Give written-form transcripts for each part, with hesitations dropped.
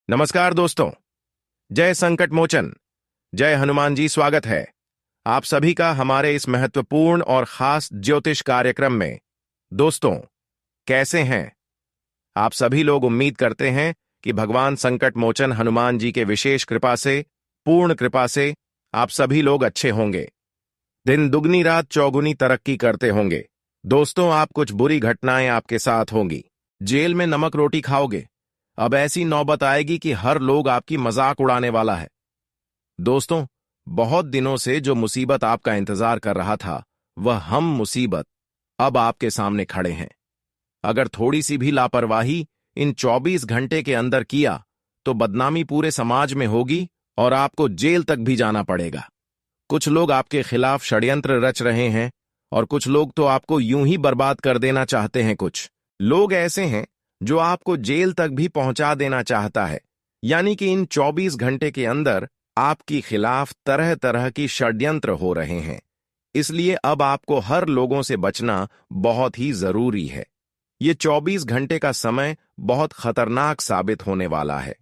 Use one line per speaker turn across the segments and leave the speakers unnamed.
नमस्कार दोस्तों। जय संकट मोचन, जय हनुमान जी। स्वागत है आप सभी का हमारे इस महत्वपूर्ण और खास ज्योतिष कार्यक्रम में। दोस्तों, कैसे हैं आप सभी लोग? उम्मीद करते हैं कि भगवान संकट मोचन हनुमान जी के विशेष कृपा से, पूर्ण कृपा से आप सभी लोग अच्छे होंगे, दिन दुगनी रात चौगुनी तरक्की करते होंगे। दोस्तों, आप कुछ बुरी घटनाएं आपके साथ होंगी, जेल में नमक रोटी खाओगे। अब ऐसी नौबत आएगी कि हर लोग आपकी मजाक उड़ाने वाला है। दोस्तों, बहुत दिनों से जो मुसीबत आपका इंतजार कर रहा था, वह हम मुसीबत अब आपके सामने खड़े हैं। अगर थोड़ी सी भी लापरवाही इन 24 घंटे के अंदर किया तो बदनामी पूरे समाज में होगी और आपको जेल तक भी जाना पड़ेगा। कुछ लोग आपके खिलाफ षड्यंत्र रच रहे हैं और कुछ लोग तो आपको यूं ही बर्बाद कर देना चाहते हैं। कुछ लोग ऐसे हैं जो आपको जेल तक भी पहुंचा देना चाहता है। यानी कि इन 24 घंटे के अंदर आपके खिलाफ तरह तरह की षड्यंत्र हो रहे हैं। इसलिए अब आपको हर लोगों से बचना बहुत ही जरूरी है। ये 24 घंटे का समय बहुत खतरनाक साबित होने वाला है।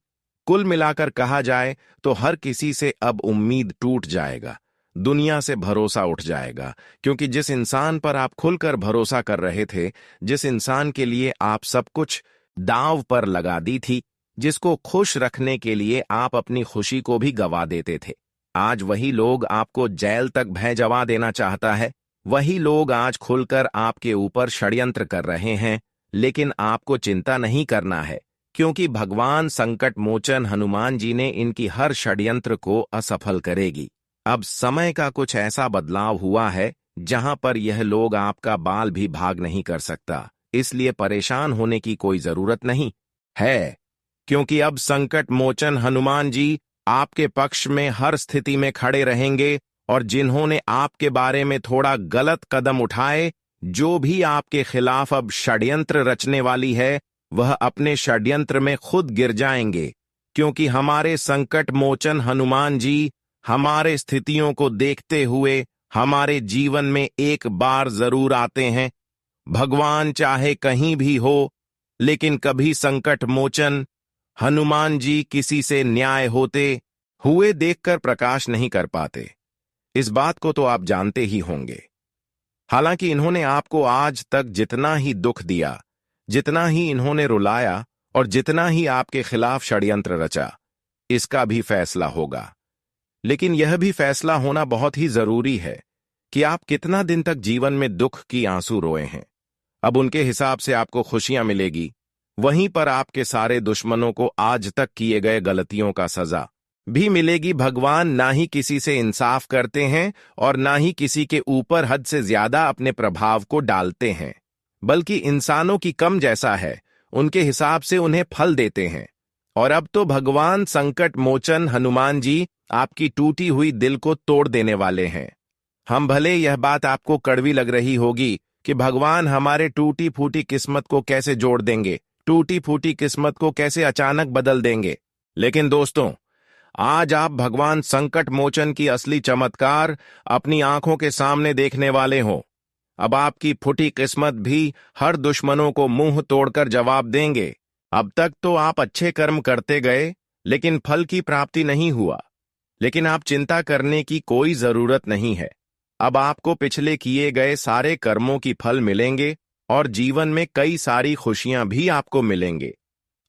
कुल मिलाकर कहा जाए तो हर किसी से अब उम्मीद टूट जाएगा, दुनिया से भरोसा उठ जाएगा। क्योंकि जिस इंसान पर आप खुलकर भरोसा कर रहे थे, जिस इंसान के लिए आप सब कुछ दांव पर लगा दी थी, जिसको खुश रखने के लिए आप अपनी खुशी को भी गवा देते थे, आज वही लोग आपको जेल तक भेजवा देना चाहता है। वही लोग आज खुलकर आपके ऊपर षड्यंत्र कर रहे हैं। लेकिन आपको चिंता नहीं करना है, क्योंकि भगवान संकट मोचन हनुमान जी ने इनकी हर षड्यंत्र को असफल करेगी। अब समय का कुछ ऐसा बदलाव हुआ है जहां पर यह लोग आपका बाल भी भाग नहीं कर सकता। इसलिए परेशान होने की कोई जरूरत नहीं है, क्योंकि अब संकट मोचन हनुमान जी आपके पक्ष में हर स्थिति में खड़े रहेंगे। और जिन्होंने आपके बारे में थोड़ा गलत कदम उठाए, जो भी आपके खिलाफ अब षड्यंत्र रचने वाली है, वह अपने षड्यंत्र में खुद गिर जाएंगे। क्योंकि हमारे संकट मोचन हनुमान जी हमारे स्थितियों को देखते हुए हमारे जीवन में एक बार जरूर आते हैं। भगवान चाहे कहीं भी हो, लेकिन कभी संकट मोचन हनुमान जी किसी से न्याय होते हुए देखकर प्रकाश नहीं कर पाते। इस बात को तो आप जानते ही होंगे। हालांकि इन्होंने आपको आज तक जितना ही दुख दिया, जितना ही इन्होंने रुलाया और जितना ही आपके खिलाफ षड्यंत्र रचा, इसका भी फैसला होगा। लेकिन यह भी फैसला होना बहुत ही जरूरी है कि आप कितना दिन तक जीवन में दुख की आंसू रोए हैं। अब उनके हिसाब से आपको खुशियां मिलेगी, वहीं पर आपके सारे दुश्मनों को आज तक किए गए गलतियों का सजा भी मिलेगी। भगवान ना ही किसी से इंसाफ करते हैं और ना ही किसी के ऊपर हद से ज्यादा अपने प्रभाव को डालते हैं, बल्कि इंसानों की कम जैसा है उनके हिसाब से उन्हें फल देते हैं। और अब तो भगवान संकट मोचन हनुमान जी आपकी टूटी हुई दिल को तोड़ देने वाले हैं। हम भले यह बात आपको कड़वी लग रही होगी कि भगवान हमारे टूटी फूटी किस्मत को कैसे जोड़ देंगे, टूटी फूटी किस्मत को कैसे अचानक बदल देंगे। लेकिन दोस्तों, आज आप भगवान संकट मोचन की असली चमत्कार अपनी आंखों के सामने देखने वाले हो। अब आपकी फूटी किस्मत भी हर दुश्मनों को मुंह तोड़कर जवाब देंगे। अब तक तो आप अच्छे कर्म करते गए, लेकिन फल की प्राप्ति नहीं हुआ। लेकिन आप चिंता करने की कोई जरूरत नहीं है। अब आपको पिछले किए गए सारे कर्मों की फल मिलेंगे और जीवन में कई सारी खुशियां भी आपको मिलेंगे।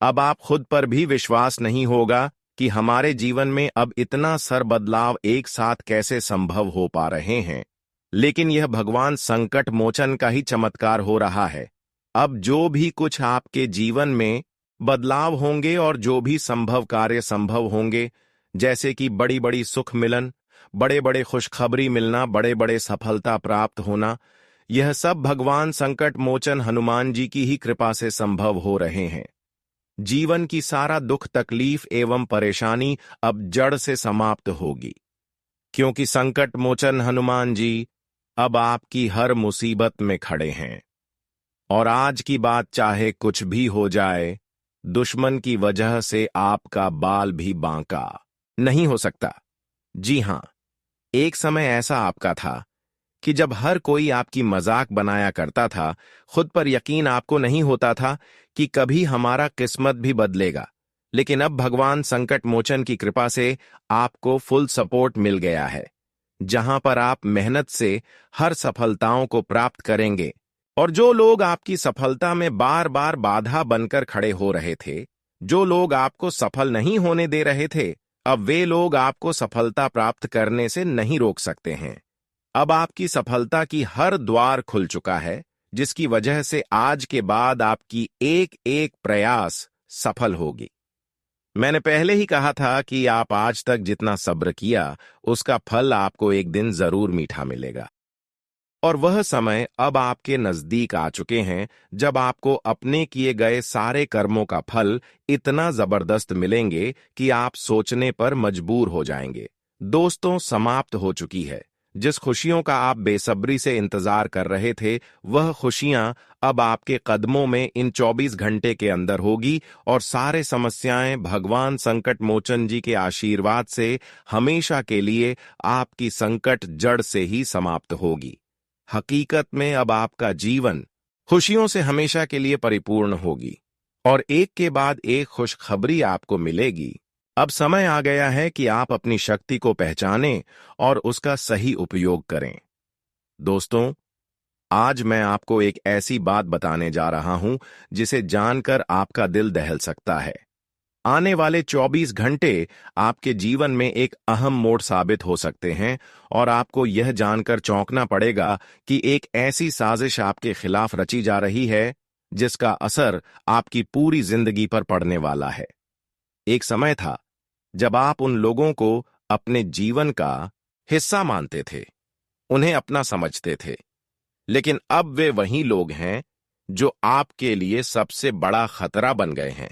अब आप खुद पर भी विश्वास नहीं होगा कि हमारे जीवन में अब इतना सर बदलाव एक साथ कैसे संभव हो पा रहे हैं। लेकिन यह भगवान संकट मोचन का ही चमत्कार हो रहा है। अब जो भी कुछ आपके जीवन में बदलाव होंगे और जो भी संभव कार्य संभव होंगे, जैसे कि बड़ी बड़ी सुख मिलन, बड़े बड़े खुशखबरी मिलना, बड़े बड़े सफलता प्राप्त होना, यह सब भगवान संकट मोचन हनुमान जी की ही कृपा से संभव हो रहे हैं। जीवन की सारा दुख तकलीफ एवं परेशानी अब जड़ से समाप्त होगी, क्योंकि संकट मोचन हनुमान जी अब आपकी हर मुसीबत में खड़े हैं। और आज की बात चाहे कुछ भी हो जाए, दुश्मन की वजह से आपका बाल भी बांका नहीं हो सकता। जी हां, एक समय ऐसा आपका था कि जब हर कोई आपकी मजाक बनाया करता था, खुद पर यकीन आपको नहीं होता था कि कभी हमारा किस्मत भी बदलेगा। लेकिन अब भगवान संकट मोचन की कृपा से आपको फुल सपोर्ट मिल गया है, जहां पर आप मेहनत से हर सफलताओं को प्राप्त करेंगे। और जो लोग आपकी सफलता में बार बार बाधा बनकर खड़े हो रहे थे, जो लोग आपको सफल नहीं होने दे रहे थे, अब वे लोग आपको सफलता प्राप्त करने से नहीं रोक सकते हैं। अब आपकी सफलता की हर द्वार खुल चुका है, जिसकी वजह से आज के बाद आपकी एक एक प्रयास सफल होगी। मैंने पहले ही कहा था कि आप आज तक जितना सब्र किया, उसका फल आपको एक दिन जरूर मीठा मिलेगा। और वह समय अब आपके नजदीक आ चुके हैं जब आपको अपने किए गए सारे कर्मों का फल इतना जबरदस्त मिलेंगे कि आप सोचने पर मजबूर हो जाएंगे। दोस्तों, समाप्त हो चुकी है। जिस खुशियों का आप बेसब्री से इंतजार कर रहे थे, वह खुशियां अब आपके कदमों में इन 24 घंटे के अंदर होगी और सारे समस्याएं भगवान संकट मोचन जी के आशीर्वाद से हमेशा के लिए आपकी संकट जड़ से ही समाप्त होगी। हकीकत में अब आपका जीवन खुशियों से हमेशा के लिए परिपूर्ण होगी और एक के बाद एक खुशखबरी आपको मिलेगी। अब समय आ गया है कि आप अपनी शक्ति को पहचानें और उसका सही उपयोग करें। दोस्तों, आज मैं आपको एक ऐसी बात बताने जा रहा हूं जिसे जानकर आपका दिल दहल सकता है। आने वाले 24 घंटे आपके जीवन में एक अहम मोड़ साबित हो सकते हैं और आपको यह जानकर चौंकना पड़ेगा कि एक ऐसी साजिश आपके खिलाफ रची जा रही है जिसका असर आपकी पूरी जिंदगी पर पड़ने वाला है। एक समय था जब आप उन लोगों को अपने जीवन का हिस्सा मानते थे, उन्हें अपना समझते थे, लेकिन अब वे वही लोग हैं जो आपके लिए सबसे बड़ा खतरा बन गए हैं।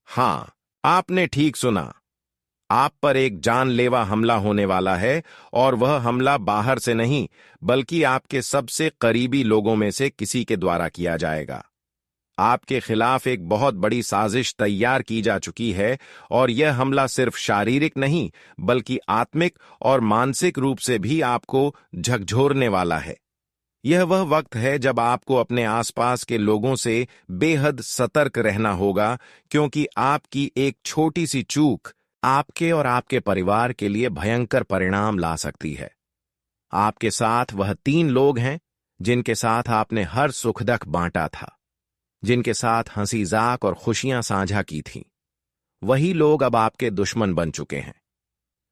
हां, आपने ठीक सुना। आप पर एक जानलेवा हमला होने वाला है और वह हमला बाहर से नहीं, बल्कि आपके सबसे करीबी लोगों में से किसी के द्वारा किया जाएगा। आपके खिलाफ एक बहुत बड़ी साजिश तैयार की जा चुकी है और यह हमला सिर्फ शारीरिक नहीं, बल्कि आत्मिक और मानसिक रूप से भी आपको झकझोरने वाला है। यह वह वक्त है जब आपको अपने आसपास के लोगों से बेहद सतर्क रहना होगा, क्योंकि आपकी एक छोटी सी चूक आपके और आपके परिवार के लिए भयंकर परिणाम ला सकती है। आपके साथ वह 3 लोग हैं जिनके साथ आपने हर सुख दुख बांटा था, जिनके साथ हंसी जाक और खुशियां साझा की थीं। वही लोग अब आपके दुश्मन बन चुके हैं।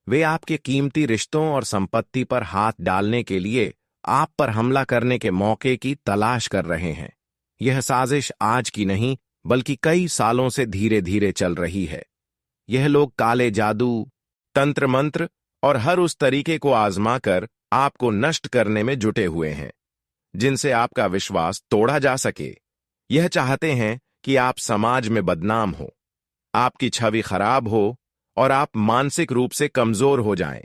वे आपके कीमती रिश्तों और संपत्ति पर हाथ डालने के लिए आप पर हमला करने के मौके की तलाश कर रहे हैं। यह साजिश आज की नहीं, बल्कि कई सालों से धीरे धीरे चल रही है। यह लोग काले जादू, तंत्र मंत्र और हर उस तरीके को आजमा कर आपको नष्ट करने में जुटे हुए हैं जिनसे आपका विश्वास तोड़ा जा सके। यह चाहते हैं कि आप समाज में बदनाम हो, आपकी छवि खराब हो और आप मानसिक रूप से कमजोर हो जाएं।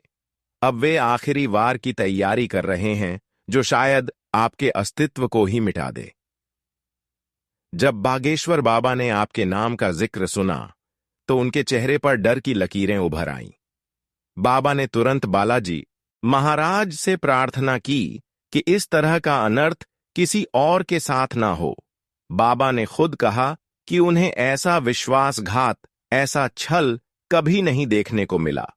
अब वे आखिरी वार की तैयारी कर रहे हैं जो शायद आपके अस्तित्व को ही मिटा दे। जब बागेश्वर बाबा ने आपके नाम का जिक्र सुना तो उनके चेहरे पर डर की लकीरें उभर आईं। बाबा ने तुरंत बालाजी महाराज से प्रार्थना की कि इस तरह का अनर्थ किसी और के साथ ना हो। बाबा ने खुद कहा कि उन्हें ऐसा विश्वासघात, ऐसा छल कभी नहीं देखने को मिला।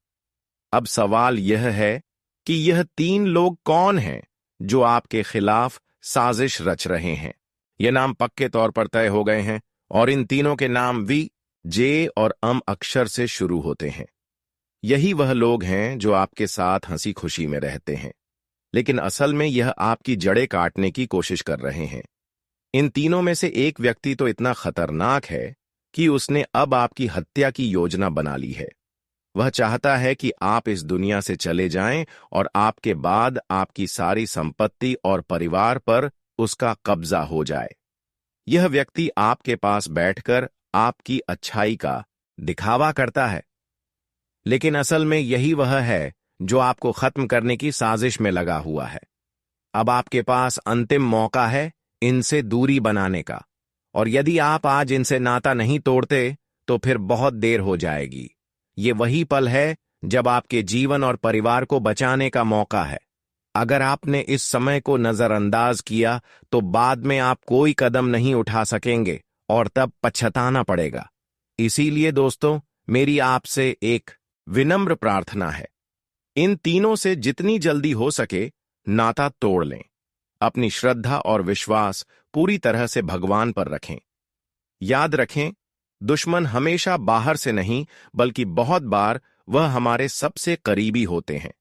अब सवाल यह है कि यह 3 लोग कौन हैं जो आपके खिलाफ साजिश रच रहे हैं। ये नाम पक्के तौर पर तय हो गए हैं और इन तीनों के नाम वी, जे और अम अक्षर से शुरू होते हैं। यही वह लोग हैं जो आपके साथ हंसी खुशी में रहते हैं, लेकिन असल में यह आपकी जड़ें काटने की कोशिश कर रहे हैं। इन तीनों में से एक व्यक्ति तो इतना खतरनाक है कि उसने अब आपकी हत्या की योजना बना ली है। वह चाहता है कि आप इस दुनिया से चले जाएं और आपके बाद आपकी सारी संपत्ति और परिवार पर उसका कब्जा हो जाए। यह व्यक्ति आपके पास बैठकर आपकी अच्छाई का दिखावा करता है, लेकिन असल में यही वह है जो आपको खत्म करने की साजिश में लगा हुआ है। अब आपके पास अंतिम मौका है इनसे दूरी बनाने का, और यदि आप आज इनसे नाता नहीं तोड़ते तो फिर बहुत देर हो जाएगी। ये वही पल है जब आपके जीवन और परिवार को बचाने का मौका है। अगर आपने इस समय को नजरअंदाज किया तो बाद में आप कोई कदम नहीं उठा सकेंगे और तब पछताना पड़ेगा। इसीलिए दोस्तों, मेरी आपसे एक विनम्र प्रार्थना है। इन तीनों से जितनी जल्दी हो सके नाता तोड़ लें। अपनी श्रद्धा और विश्वास पूरी तरह से भगवान पर रखें। याद रखें, दुश्मन हमेशा बाहर से नहीं, बल्कि बहुत बार वह हमारे सबसे करीबी होते हैं।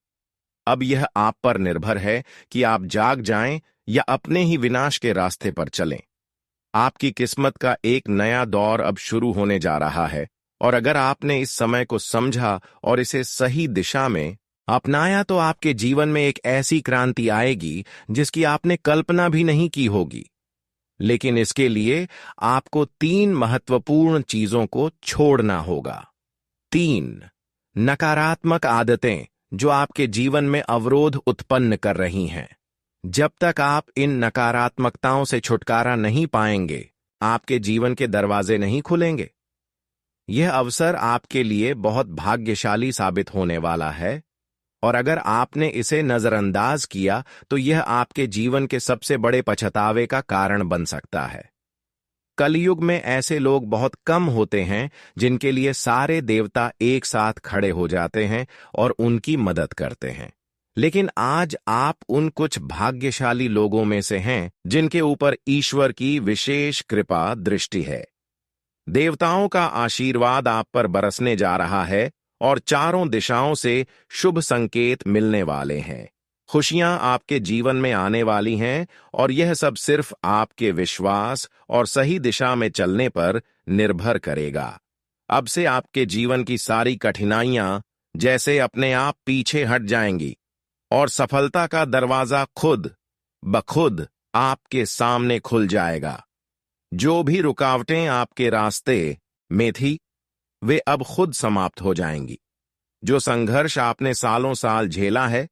अब यह आप पर निर्भर है कि आप जाग जाएं या अपने ही विनाश के रास्ते पर चलें। आपकी किस्मत का एक नया दौर अब शुरू होने जा रहा है, और अगर आपने इस समय को समझा और इसे सही दिशा में अपनाया तो आपके जीवन में एक ऐसी क्रांति आएगी जिसकी आपने कल्पना भी नहीं की होगी। लेकिन इसके लिए आपको 3 महत्वपूर्ण चीजों को छोड़ना होगा। 3 नकारात्मक आदतें जो आपके जीवन में अवरोध उत्पन्न कर रही हैं। जब तक आप इन नकारात्मकताओं से छुटकारा नहीं पाएंगे, आपके जीवन के दरवाजे नहीं खुलेंगे। यह अवसर आपके लिए बहुत भाग्यशाली साबित होने वाला है, और अगर आपने इसे नजरअंदाज किया तो यह आपके जीवन के सबसे बड़े पछतावे का कारण बन सकता है। कलयुग में ऐसे लोग बहुत कम होते हैं जिनके लिए सारे देवता एक साथ खड़े हो जाते हैं और उनकी मदद करते हैं। लेकिन आज आप उन कुछ भाग्यशाली लोगों में से हैं जिनके ऊपर ईश्वर की विशेष कृपा दृष्टि है। देवताओं का आशीर्वाद आप पर बरसने जा रहा है और चारों दिशाओं से शुभ संकेत मिलने वाले हैं। खुशियां आपके जीवन में आने वाली हैं, और यह सब सिर्फ आपके विश्वास और सही दिशा में चलने पर निर्भर करेगा। अब से आपके जीवन की सारी कठिनाइयां जैसे अपने आप पीछे हट जाएंगी और सफलता का दरवाजा खुद ब खुद आपके सामने खुल जाएगा। जो भी रुकावटें आपके रास्ते में थी, वे अब खुद समाप्त हो जाएंगी। जो संघर्ष आपने सालों साल झेला है,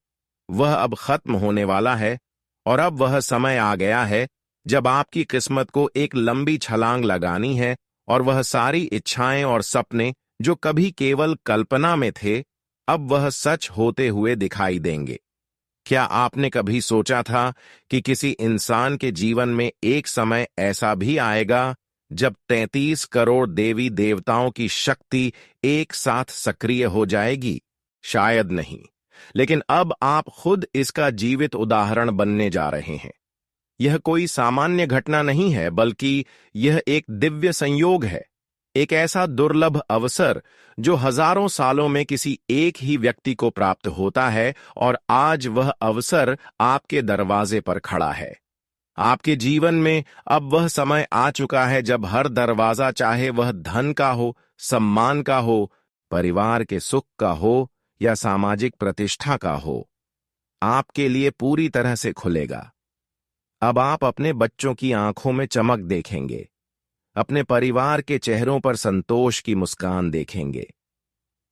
वह अब खत्म होने वाला है, और अब वह समय आ गया है जब आपकी किस्मत को एक लंबी छलांग लगानी है, और वह सारी इच्छाएं और सपने जो कभी केवल कल्पना में थे, अब वह सच होते हुए दिखाई देंगे। क्या आपने कभी सोचा था कि किसी इंसान के जीवन में एक समय ऐसा भी आएगा जब 33 करोड़ देवी देवताओं की शक्ति एक साथ सक्रिय हो जाएगी? शायद नहीं, लेकिन अब आप खुद इसका जीवित उदाहरण बनने जा रहे हैं। यह कोई सामान्य घटना नहीं है, बल्कि यह एक दिव्य संयोग है, एक ऐसा दुर्लभ अवसर जो हजारों सालों में किसी एक ही व्यक्ति को प्राप्त होता है, और आज वह अवसर आपके दरवाजे पर खड़ा है। आपके जीवन में अब वह समय आ चुका है जब हर दरवाजा, चाहे वह धन का हो, सम्मान का हो, परिवार के सुख का हो या सामाजिक प्रतिष्ठा का हो, आपके लिए पूरी तरह से खुलेगा। अब आप अपने बच्चों की आंखों में चमक देखेंगे, अपने परिवार के चेहरों पर संतोष की मुस्कान देखेंगे।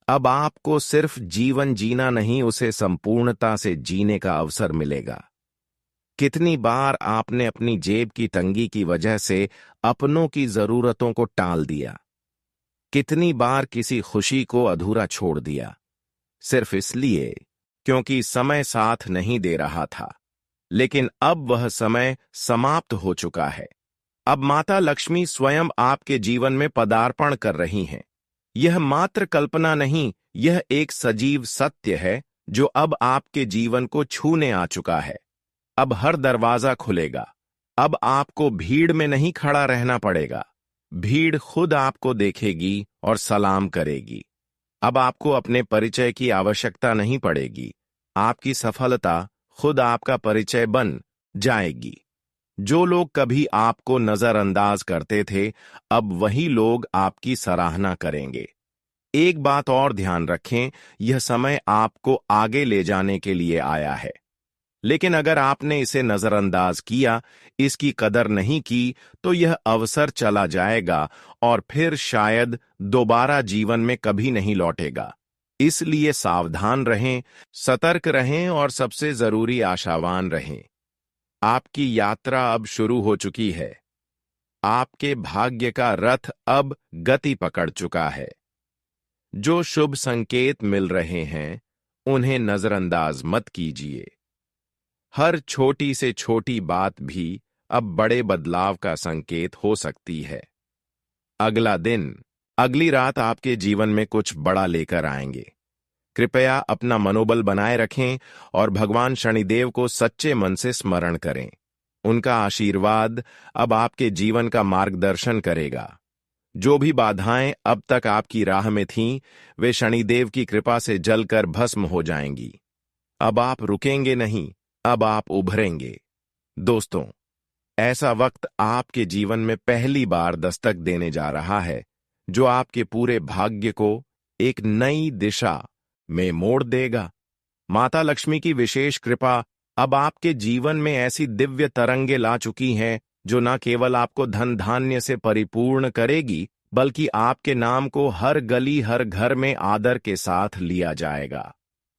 अब आपको सिर्फ जीवन जीना नहीं, उसे संपूर्णता से जीने का अवसर मिलेगा। कितनी बार आपने अपनी जेब की तंगी की वजह से अपनों की जरूरतों को टाल दिया? कितनी बार किसी खुशी को अधूरा छोड़ दिया, सिर्फ इसलिए क्योंकि समय साथ नहीं दे रहा था? लेकिन अब वह समय समाप्त हो चुका है। अब माता लक्ष्मी स्वयं आपके जीवन में पदार्पण कर रही हैं। यह मात्र कल्पना नहीं, यह एक सजीव सत्य है जो अब आपके जीवन को छूने आ चुका है। अब हर दरवाजा खुलेगा। अब आपको भीड़ में नहीं खड़ा रहना पड़ेगा, भीड़ खुद आपको देखेगी और सलाम करेगी। अब आपको अपने परिचय की आवश्यकता नहीं पड़ेगी, आपकी सफलता खुद आपका परिचय बन जाएगी। जो लोग कभी आपको नजरअंदाज करते थे, अब वही लोग आपकी सराहना करेंगे। एक बात और ध्यान रखें, यह समय आपको आगे ले जाने के लिए आया है। लेकिन अगर आपने इसे नजरअंदाज किया, इसकी कदर नहीं की, तो यह अवसर चला जाएगा और फिर शायद दोबारा जीवन में कभी नहीं लौटेगा। इसलिए सावधान रहें, सतर्क रहें और सबसे जरूरी आशावान रहें। आपकी यात्रा अब शुरू हो चुकी है। आपके भाग्य का रथ अब गति पकड़ चुका है। जो शुभ संकेत मिल रहे हैं, उन्हें नजरअंदाज मत कीजिए। हर छोटी से छोटी बात भी अब बड़े बदलाव का संकेत हो सकती है। अगला दिन, अगली रात आपके जीवन में कुछ बड़ा लेकर आएंगे। कृपया अपना मनोबल बनाए रखें और भगवान शनिदेव को सच्चे मन से स्मरण करें। उनका आशीर्वाद अब आपके जीवन का मार्गदर्शन करेगा। जो भी बाधाएं अब तक आपकी राह में थीं, वे शनिदेव की कृपा से जलकर भस्म हो जाएंगी। अब आप रुकेंगे नहीं, अब आप उभरेंगे। दोस्तों, ऐसा वक्त आपके जीवन में पहली बार दस्तक देने जा रहा है, जो आपके पूरे भाग्य को एक नई दिशा में मोड़ देगा। माता लक्ष्मी की विशेष कृपा अब आपके जीवन में ऐसी दिव्य तरंगे ला चुकी हैं, जो न केवल आपको धन धान्य से परिपूर्ण करेगी, बल्कि आपके नाम को हर गली हर घर में आदर के साथ लिया जाएगा।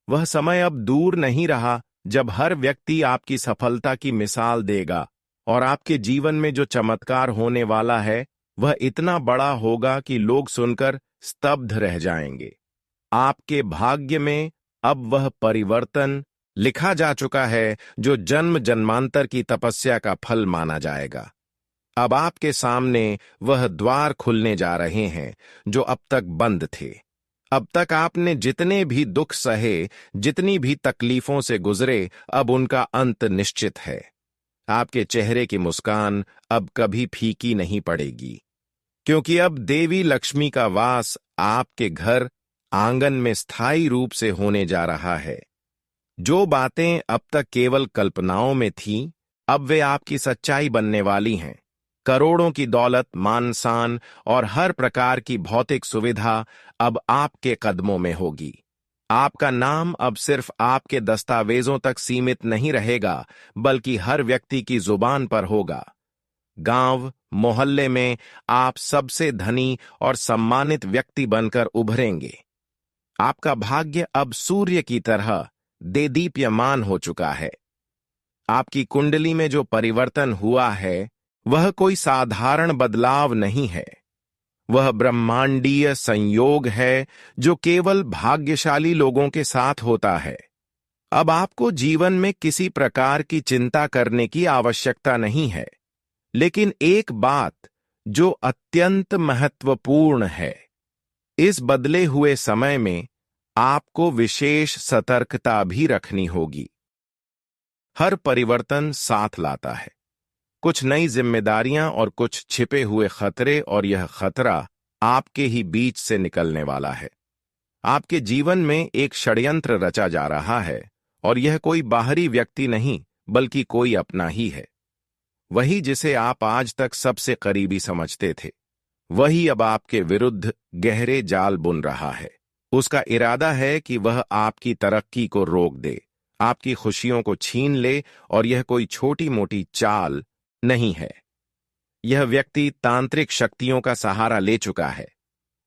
वह समय अब दूर नहीं रहा जब हर व्यक्ति आपकी सफलता की मिसाल देगा, और आपके जीवन में जो चमत्कार होने वाला है वह इतना बड़ा होगा कि लोग सुनकर स्तब्ध रह जाएंगे। आपके भाग्य में अब वह परिवर्तन लिखा जा चुका है जो जन्म जन्मांतर की तपस्या का फल माना जाएगा। अब आपके सामने वह द्वार खुलने जा रहे हैं जो अब तक बंद थे। अब तक आपने जितने भी दुख सहे, जितनी भी तकलीफों से गुजरे, अब उनका अंत निश्चित है। आपके चेहरे की मुस्कान अब कभी फीकी नहीं पड़ेगी, क्योंकि अब देवी लक्ष्मी का वास आपके घर आंगन में स्थायी रूप से होने जा रहा है। जो बातें अब तक केवल कल्पनाओं में थीं, अब वे आपकी सच्चाई बनने वाली हैं। करोड़ों की दौलत, मान शान और हर प्रकार की भौतिक सुविधा अब आपके कदमों में होगी। आपका नाम अब सिर्फ आपके दस्तावेजों तक सीमित नहीं रहेगा, बल्कि हर व्यक्ति की जुबान पर होगा। गांव, मोहल्ले में आप सबसे धनी और सम्मानित व्यक्ति बनकर उभरेंगे। आपका भाग्य अब सूर्य की तरह देदीप्यमान हो चुका है। आपकी कुंडली में जो परिवर्तन हुआ है, वह कोई साधारण बदलाव नहीं है। वह ब्रह्मांडीय संयोग है जो केवल भाग्यशाली लोगों के साथ होता है। अब आपको जीवन में किसी प्रकार की चिंता करने की आवश्यकता नहीं है, लेकिन एक बात जो अत्यंत महत्वपूर्ण है, इस बदले हुए समय में आपको विशेष सतर्कता भी रखनी होगी। हर परिवर्तन साथ लाता है कुछ नई जिम्मेदारियां और कुछ छिपे हुए खतरे, और यह खतरा आपके ही बीच से निकलने वाला है। आपके जीवन में एक षड्यंत्र रचा जा रहा है, और यह कोई बाहरी व्यक्ति नहीं, बल्कि कोई अपना ही है। वही जिसे आप आज तक सबसे करीबी समझते थे, वही अब आपके विरुद्ध गहरे जाल बुन रहा है। उसका इरादा है कि वह आपकी तरक्की को रोक दे, आपकी खुशियों को छीन ले, और यह कोई छोटी मोटी चाल नहीं है। यह व्यक्ति तांत्रिक शक्तियों का सहारा ले चुका है।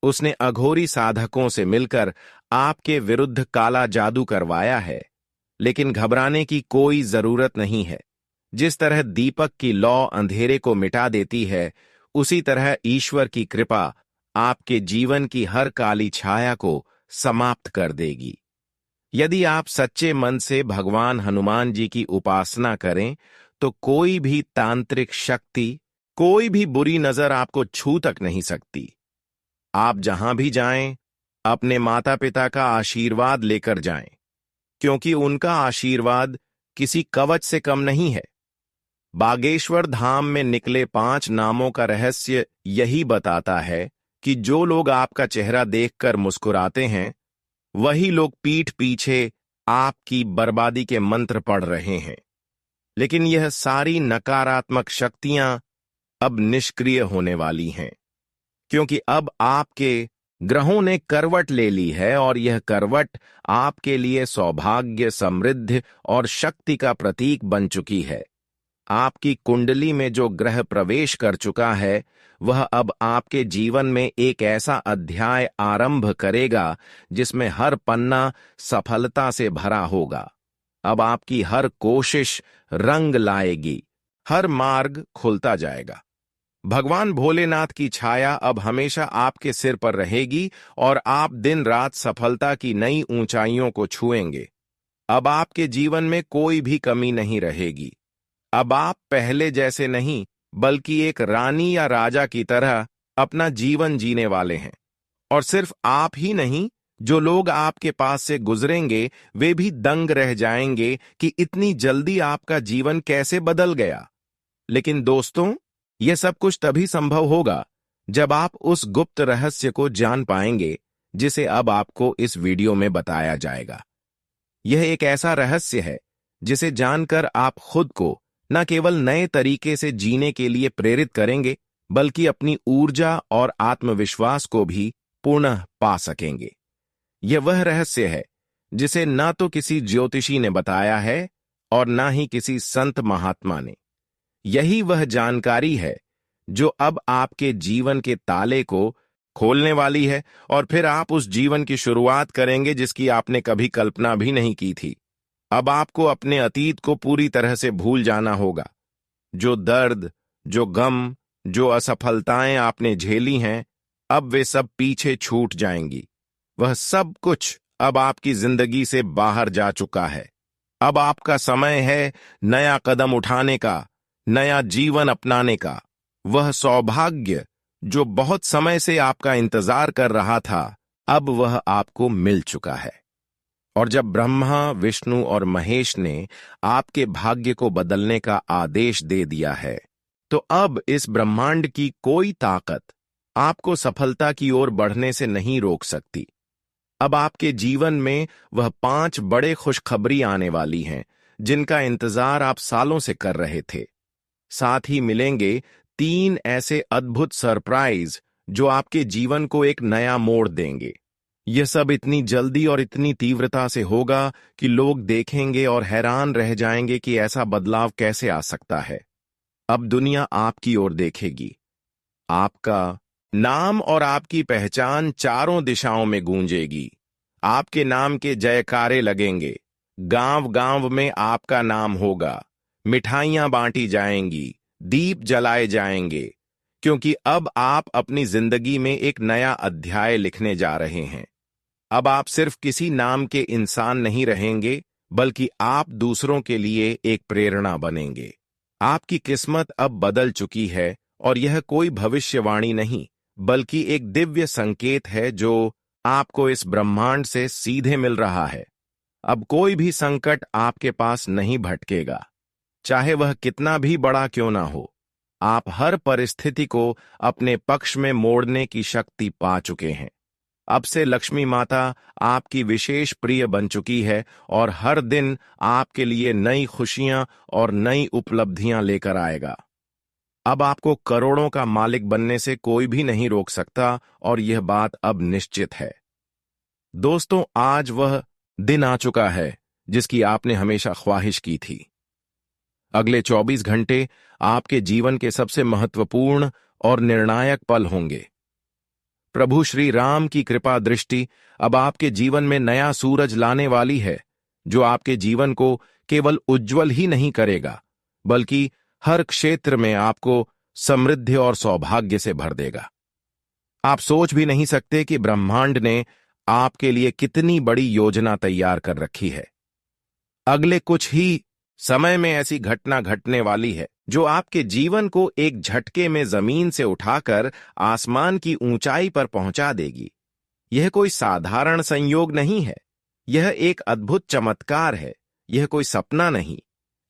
उसने अघोरी साधकों से मिलकर आपके विरुद्ध काला जादू करवाया है, लेकिन घबराने की कोई जरूरत नहीं है। जिस तरह दीपक की लौ अंधेरे को मिटा देती है, उसी तरह ईश्वर की कृपा आपके जीवन की हर काली छाया को समाप्त कर देगी। यदि आप सच्चे मन से भगवान हनुमान जी की उपासना करें, तो कोई भी तांत्रिक शक्ति, कोई भी बुरी नजर आपको छू तक नहीं सकती। आप जहां भी जाएं, अपने माता पिता का आशीर्वाद लेकर जाएं, क्योंकि उनका आशीर्वाद किसी कवच से कम नहीं है। बागेश्वर धाम में निकले 5 नामों का रहस्य यही बताता है कि जो लोग आपका चेहरा देखकर मुस्कुराते हैं, वही लोग पीठ पीछे आपकी बर्बादी के मंत्र पढ़ रहे हैं। लेकिन यह सारी नकारात्मक शक्तियां अब निष्क्रिय होने वाली हैं, क्योंकि अब आपके ग्रहों ने करवट ले ली है, और यह करवट आपके लिए सौभाग्य, समृद्धि और शक्ति का प्रतीक बन चुकी है। आपकी कुंडली में जो ग्रह प्रवेश कर चुका है, वह अब आपके जीवन में एक ऐसा अध्याय आरंभ करेगा जिसमें हर पन्ना सफलता से भरा होगा। अब आपकी हर कोशिश रंग लाएगी, हर मार्ग खुलता जाएगा। भगवान भोलेनाथ की छाया अब हमेशा आपके सिर पर रहेगी, और आप दिन रात सफलता की नई ऊंचाइयों को छुएंगे। अब आपके जीवन में कोई भी कमी नहीं रहेगी। अब आप पहले जैसे नहीं, बल्कि एक रानी या राजा की तरह अपना जीवन जीने वाले हैं। और सिर्फ आप ही नहीं, जो लोग आपके पास से गुजरेंगे वे भी दंग रह जाएंगे कि इतनी जल्दी आपका जीवन कैसे बदल गया। लेकिन दोस्तों, यह सब कुछ तभी संभव होगा जब आप उस गुप्त रहस्य को जान पाएंगे जिसे अब आपको इस वीडियो में बताया जाएगा। यह एक ऐसा रहस्य है जिसे जानकर आप खुद को न केवल नए तरीके से जीने के लिए प्रेरित करेंगे, बल्कि अपनी ऊर्जा और आत्मविश्वास को भी पुनः पा सकेंगे। यह वह रहस्य है जिसे ना तो किसी ज्योतिषी ने बताया है और ना ही किसी संत महात्मा ने। यही वह जानकारी है जो अब आपके जीवन के ताले को खोलने वाली है, और फिर आप उस जीवन की शुरुआत करेंगे जिसकी आपने कभी कल्पना भी नहीं की थी। अब आपको अपने अतीत को पूरी तरह से भूल जाना होगा। जो दर्द, जो गम, जो असफलताएं आपने झेली हैं, अब वे सब पीछे छूट जाएंगी। वह सब कुछ अब आपकी जिंदगी से बाहर जा चुका है। अब आपका समय है नया कदम उठाने का, नया जीवन अपनाने का। वह सौभाग्य जो बहुत समय से आपका इंतजार कर रहा था, अब वह आपको मिल चुका है। और जब ब्रह्मा, विष्णु और महेश ने आपके भाग्य को बदलने का आदेश दे दिया है, तो अब इस ब्रह्मांड की कोई ताकत आपको सफलता की ओर बढ़ने से नहीं रोक सकती। अब आपके जीवन में वह 5 बड़े खुशखबरी आने वाली हैं जिनका इंतजार आप सालों से कर रहे थे। साथ ही मिलेंगे 3 ऐसे अद्भुत सरप्राइज जो आपके जीवन को एक नया मोड़ देंगे। यह सब इतनी जल्दी और इतनी तीव्रता से होगा कि लोग देखेंगे और हैरान रह जाएंगे कि ऐसा बदलाव कैसे आ सकता है। अब दुनिया आपकी ओर देखेगी। आपका नाम और आपकी पहचान चारों दिशाओं में गूंजेगी। आपके नाम के जयकारे लगेंगे। गांव-गांव में आपका नाम होगा। मिठाइयां बांटी जाएंगी, दीप जलाए जाएंगे, क्योंकि अब आप अपनी जिंदगी में एक नया अध्याय लिखने जा रहे हैं। अब आप सिर्फ किसी नाम के इंसान नहीं रहेंगे, बल्कि आप दूसरों के लिए एक प्रेरणा बनेंगे। आपकी किस्मत अब बदल चुकी है, और यह कोई भविष्यवाणी नहीं, बल्कि एक दिव्य संकेत है जो आपको इस ब्रह्मांड से सीधे मिल रहा है। अब कोई भी संकट आपके पास नहीं भटकेगा, चाहे वह कितना भी बड़ा क्यों ना हो। आप हर परिस्थिति को अपने पक्ष में मोड़ने की शक्ति पा चुके हैं। अब से लक्ष्मी माता आपकी विशेष प्रिय बन चुकी है, और हर दिन आपके लिए नई खुशियां और नई उपलब्धियां लेकर आएगा। अब आपको करोड़ों का मालिक बनने से कोई भी नहीं रोक सकता, और यह बात अब निश्चित है। दोस्तों, आज वह दिन आ चुका है जिसकी आपने हमेशा ख्वाहिश की थी। अगले 24 घंटे आपके जीवन के सबसे महत्वपूर्ण और निर्णायक पल होंगे। प्रभु श्री राम की कृपा दृष्टि अब आपके जीवन में नया सूरज लाने वाली है, जो आपके जीवन को केवल उज्जवल ही नहीं करेगा, बल्कि हर क्षेत्र में आपको समृद्धि और सौभाग्य से भर देगा। आप सोच भी नहीं सकते कि ब्रह्मांड ने आपके लिए कितनी बड़ी योजना तैयार कर रखी है। अगले कुछ ही समय में ऐसी घटना घटने वाली है जो आपके जीवन को एक झटके में जमीन से उठाकर आसमान की ऊंचाई पर पहुंचा देगी। यह कोई साधारण संयोग नहीं है, यह एक अद्भुत चमत्कार है। यह कोई सपना नहीं,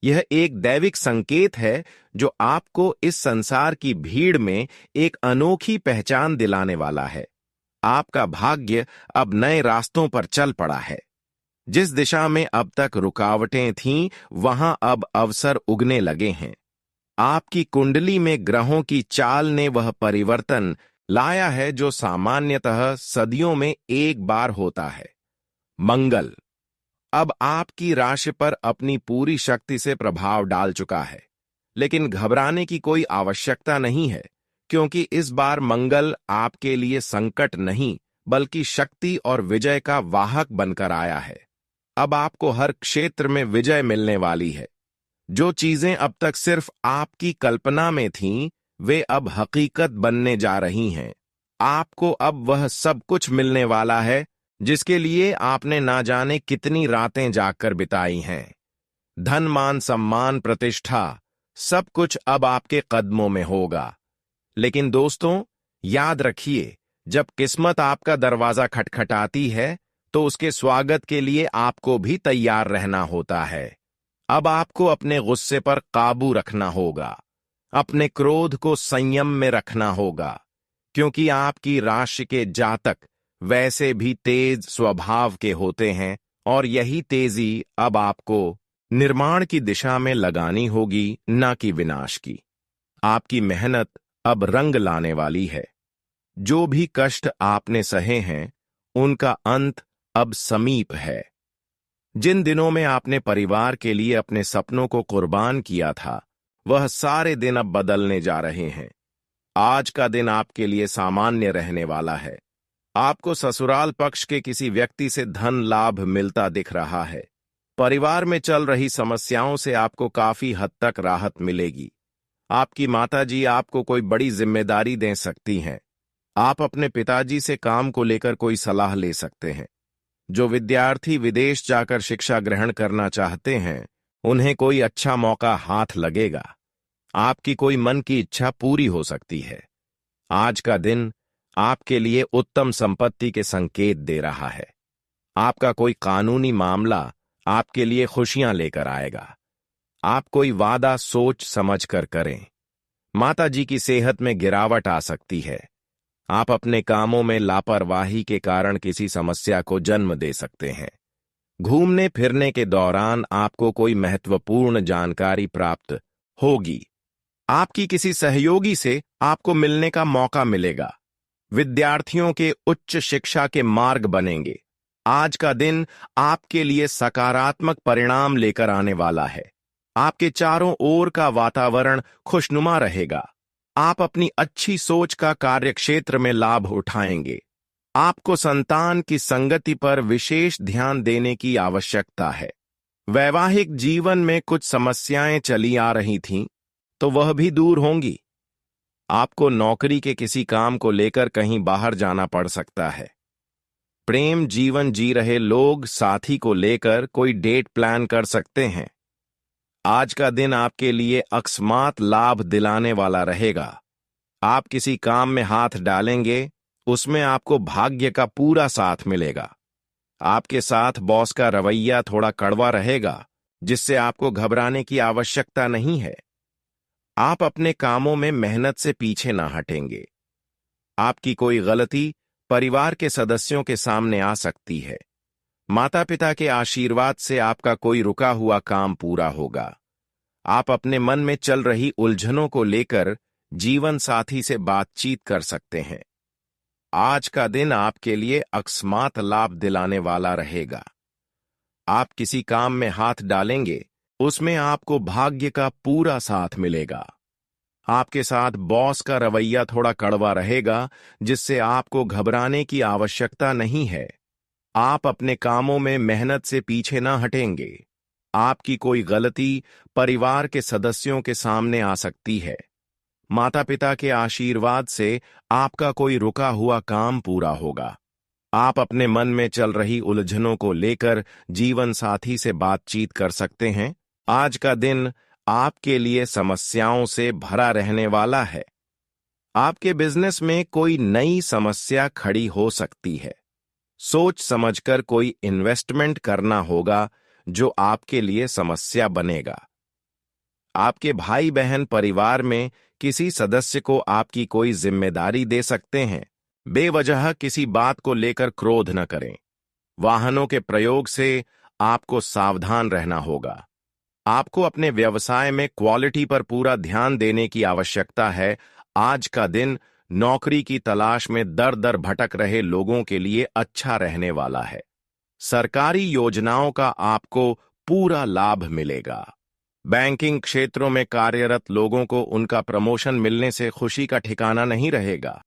यह एक दैविक संकेत है जो आपको इस संसार की भीड़ में एक अनोखी पहचान दिलाने वाला है। आपका भाग्य अब नए रास्तों पर चल पड़ा है। जिस दिशा में अब तक रुकावटें थीं, वहां अब अवसर उगने लगे हैं। आपकी कुंडली में ग्रहों की चाल ने वह परिवर्तन लाया है जो सामान्यतः सदियों में एक बार होता है। मंगल अब आपकी राशि पर अपनी पूरी शक्ति से प्रभाव डाल चुका है, लेकिन घबराने की कोई आवश्यकता नहीं है, क्योंकि इस बार मंगल आपके लिए संकट नहीं, बल्कि शक्ति और विजय का वाहक बनकर आया है। अब आपको हर क्षेत्र में विजय मिलने वाली है। जो चीजें अब तक सिर्फ आपकी कल्पना में थीं, वे अब हकीकत बनने जा रही हैं। आपको अब वह सब कुछ मिलने वाला है जिसके लिए आपने ना जाने कितनी रातें जागकर बिताई हैं। धन, मान, सम्मान, प्रतिष्ठा, सब कुछ अब आपके कदमों में होगा। लेकिन दोस्तों, याद रखिए, जब किस्मत आपका दरवाजा खटखटाती है तो उसके स्वागत के लिए आपको भी तैयार रहना होता है। अब आपको अपने गुस्से पर काबू रखना होगा, अपने क्रोध को संयम में रखना होगा, क्योंकि आपकी राशि के जातक वैसे भी तेज स्वभाव के होते हैं और यही तेजी अब आपको निर्माण की दिशा में लगानी होगी, ना कि विनाश की। आपकी मेहनत अब रंग लाने वाली है। जो भी कष्ट आपने सहे हैं उनका अंत अब समीप है। जिन दिनों में आपने परिवार के लिए अपने सपनों को कुर्बान किया था, वह सारे दिन अब बदलने जा रहे हैं। आज का दिन आपके लिए सामान्य रहने वाला है। आपको ससुराल पक्ष के किसी व्यक्ति से धन लाभ मिलता दिख रहा है। परिवार में चल रही समस्याओं से आपको काफी हद तक राहत मिलेगी। आपकी माताजी आपको कोई बड़ी जिम्मेदारी दे सकती हैं। आप अपने पिताजी से काम को लेकर कोई सलाह ले सकते हैं। जो विद्यार्थी विदेश जाकर शिक्षा ग्रहण करना चाहते हैं, उन्हें कोई अच्छा मौका हाथ लगेगा। आपकी कोई मन की इच्छा पूरी हो सकती है। आज का दिन आपके लिए उत्तम संपत्ति के संकेत दे रहा है। आपका कोई कानूनी मामला आपके लिए खुशियां लेकर आएगा। आप कोई वादा सोच समझ कर करें। माता जी की सेहत में गिरावट आ सकती है। आप अपने कामों में लापरवाही के कारण किसी समस्या को जन्म दे सकते हैं। घूमने फिरने के दौरान आपको कोई महत्वपूर्ण जानकारी प्राप्त होगी। आपकी किसी सहयोगी से आपको मिलने का मौका मिलेगा। विद्यार्थियों के उच्च शिक्षा के मार्ग बनेंगे। आज का दिन आपके लिए सकारात्मक परिणाम लेकर आने वाला है। आपके चारों ओर का वातावरण खुशनुमा रहेगा। आप अपनी अच्छी सोच का कार्यक्षेत्र में लाभ उठाएंगे। आपको संतान की संगति पर विशेष ध्यान देने की आवश्यकता है। वैवाहिक जीवन में कुछ समस्याएं चली आ रही थीं, तो वह भी दूर होंगी। आपको नौकरी के किसी काम को लेकर कहीं बाहर जाना पड़ सकता है। प्रेम जीवन जी रहे लोग साथी को लेकर कोई डेट प्लान कर सकते हैं। आज का दिन आपके लिए अकस्मात लाभ दिलाने वाला रहेगा। आप किसी काम में हाथ डालेंगे, उसमें आपको भाग्य का पूरा साथ मिलेगा। आपके साथ बॉस का रवैया थोड़ा कड़वा रहेगा, जिससे आपको घबराने की आवश्यकता नहीं है। आप अपने कामों में मेहनत से पीछे ना हटेंगे। आपकी कोई गलती परिवार के सदस्यों के सामने आ सकती है। माता पिता के आशीर्वाद से आपका कोई रुका हुआ काम पूरा होगा। आप अपने मन में चल रही उलझनों को लेकर जीवन साथी से बातचीत कर सकते हैं। आज का दिन आपके लिए अकस्मात लाभ दिलाने वाला रहेगा। आप किसी काम में हाथ डालेंगे, उसमें आपको भाग्य का पूरा साथ मिलेगा। आपके साथ बॉस का रवैया थोड़ा कड़वा रहेगा, जिससे आपको घबराने की आवश्यकता नहीं है। आप अपने कामों में मेहनत से पीछे ना हटेंगे। आपकी कोई गलती परिवार के सदस्यों के सामने आ सकती है। माता पिता के आशीर्वाद से आपका कोई रुका हुआ काम पूरा होगा। आप अपने मन में चल रही उलझनों को लेकर जीवन साथी से बातचीत कर सकते हैं। आज का दिन आपके लिए समस्याओं से भरा रहने वाला है। आपके बिजनेस में कोई नई समस्या खड़ी हो सकती है। सोच समझकर कोई इन्वेस्टमेंट करना होगा, जो आपके लिए समस्या बनेगा। आपके भाई बहन परिवार में किसी सदस्य को आपकी कोई जिम्मेदारी दे सकते हैं। बेवजह किसी बात को लेकर क्रोध न करें। वाहनों के प्रयोग से आपको सावधान रहना होगा। आपको अपने व्यवसाय में क्वालिटी पर पूरा ध्यान देने की आवश्यकता है। आज का दिन नौकरी की तलाश में दर दर भटक रहे लोगों के लिए अच्छा रहने वाला है। सरकारी योजनाओं का आपको पूरा लाभ मिलेगा। बैंकिंग क्षेत्रों में कार्यरत लोगों को उनका प्रमोशन मिलने से खुशी का ठिकाना नहीं रहेगा।